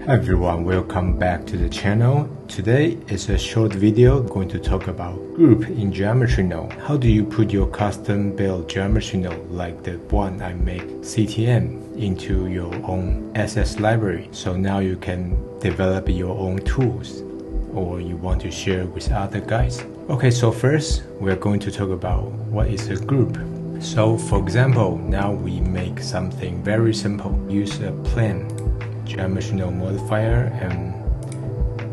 Hi everyone, welcome back to the channel. Today is a short video going to talk about group in geometry node. How do you put your custom built geometry node like the one I make CTM into your own SS library, so now you can develop your own tools or you want to share with other guys. Okay, so first we're going to talk about what is a group. So for example, now we make something very simple. Use a plane geometry node modifier and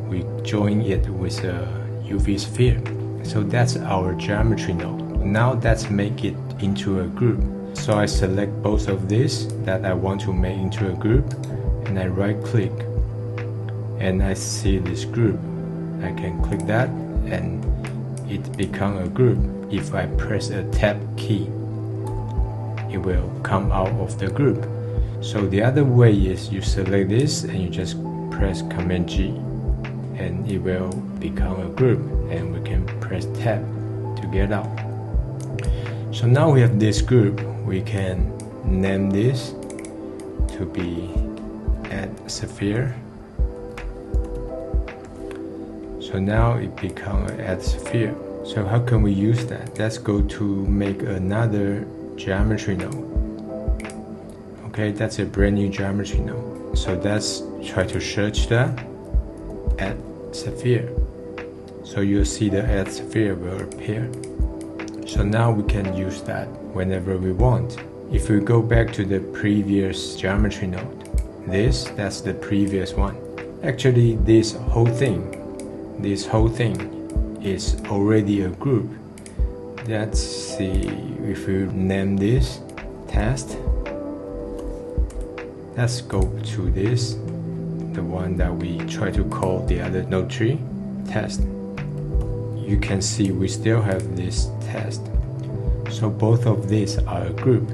we join it with a UV sphere. So that's our geometry node. Now let's make it into a group. So I select both of these that I want to make into a group and I right click and I see this group. I can click that and it become a group. If I press a tab key, it will come out of the group. So the other way is you select this and you just press Command G and it will become a group and we can press tab to get out. So now we have this group, we can name this to be add sphere. So now it becomes an add sphere. So how can we use that? Let's go to make another geometry node. Okay, that's a brand new geometry node. So let's try to search that add sphere. So you'll see the add sphere will appear. So now we can use that whenever we want. If we go back to the previous geometry node, that's the previous one. Actually, this whole thing is already a group. Let's see if we name this test. Let's go to this, the one that we try to call the other node tree, test. You can see we still have this test. So both of these are a group.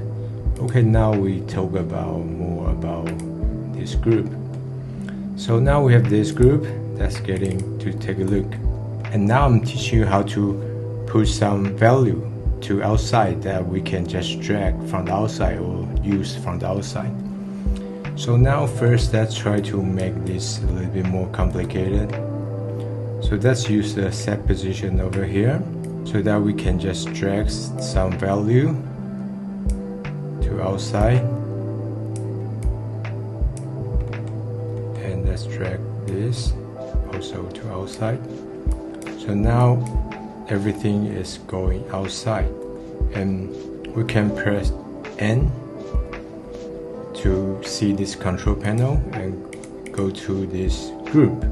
Okay, now we talk more about this group. So now we have this group. Let's get to take a look. And now I'm teaching you how to put some value to outside that we can just drag from the outside or use from the outside. So now first let's try to make this a little bit more complicated. So let's use the set position over here so that we can just drag some value to outside. And let's drag this also to outside. So now everything is going outside and we can press N to see this control panel and go to this group.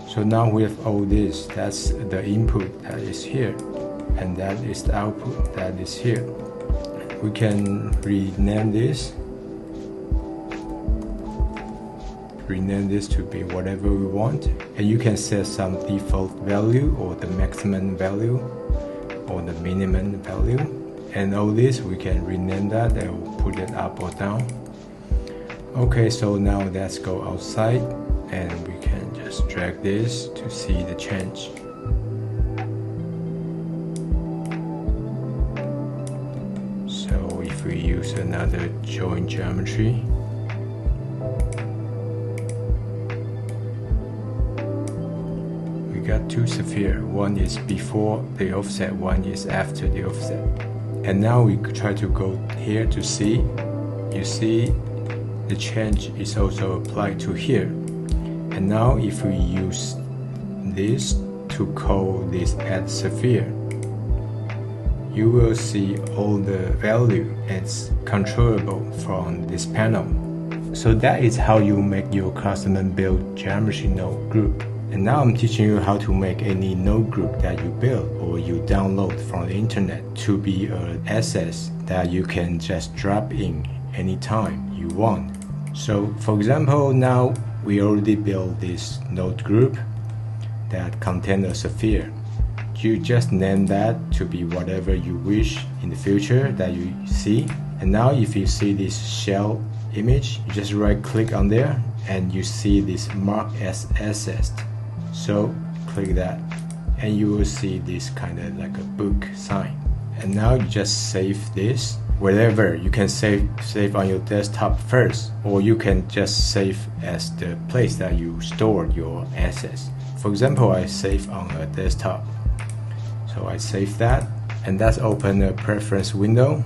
So now we have all this. That's the input that is here and that is the output that is here. We can rename this to be whatever we want, and you can set some default value or the maximum value or the minimum value, and all this we can rename that and we'll put it up or down. Okay, so now let's go outside and we can just drag this to see the change. So if we use another join geometry, we got two spheres. One is before the offset, one is after the offset. And now we try to go here to see. You see the change is also applied to here. And now if we use this to call this add sphere, you will see all the value is controllable from this panel. So that is how you make your custom built geometry node group. And now I'm teaching you how to make any node group that you build or you download from the internet to be an SS that you can just drop in anytime you want. So for example, now we already built this node group that contains a sphere. You just name that to be whatever you wish in the future that you see. And now if you see this shell image, you just right click on there and you see this mark as SS. So click that and you will see this kind of like a book sign. And now you just save this wherever. You can save on your desktop first, or you can just save as the place that you store your assets. For example, I save on a desktop, so I save that, and that's open a preference window.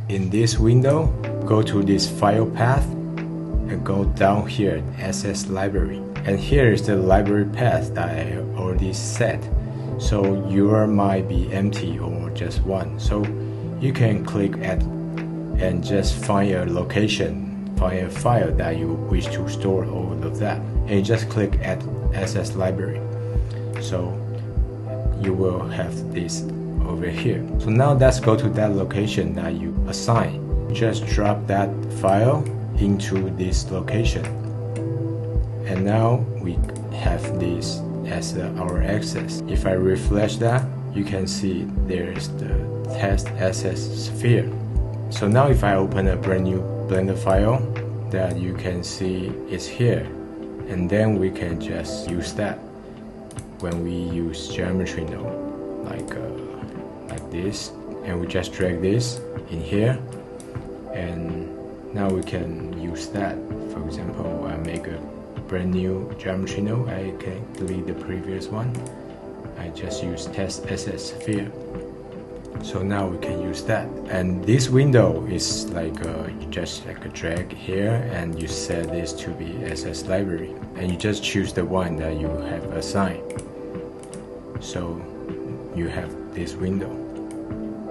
In this window, go to this file path and go down here, assets library, and here is the library path that I already set. So yours might be empty or just one, so you can click add and just find a location, find a file that you wish to store all of that, and you just click add assets library. So you will have this over here. So now let's go to that location that you assign. Just drop that file into this location, and now we have this as our access. If I refresh that, you can see there is the test assets sphere. So now if I open a brand new Blender file, that you can see is here, and then we can just use that when we use geometry node, like this, and we just drag this in here, and now we can use that. For example, I make a brand new geometry node, I can delete the previous one. I just use test assets sphere. So now we can use that, and this window is like just like a drag here, and you set this to be assets library, and you just choose the one that you have assigned. So you have this window,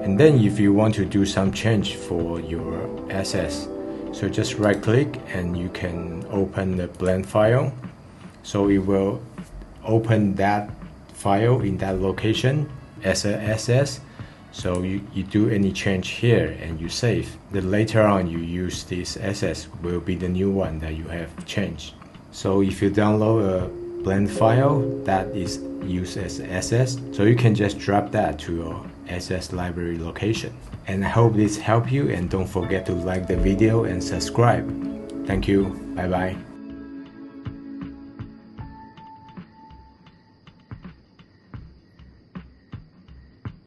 and then if you want to do some change for your assets, so just right click and you can open the blend file. So it will open that file in that location as a SS. So you do any change here and you save. Then later on you use this SS will be the new one that you have changed. So if you download a blend file that is used as SS, so you can just drop that to your SS library location. And I hope this helped you, and don't forget to like the video and subscribe. Thank you. Bye bye.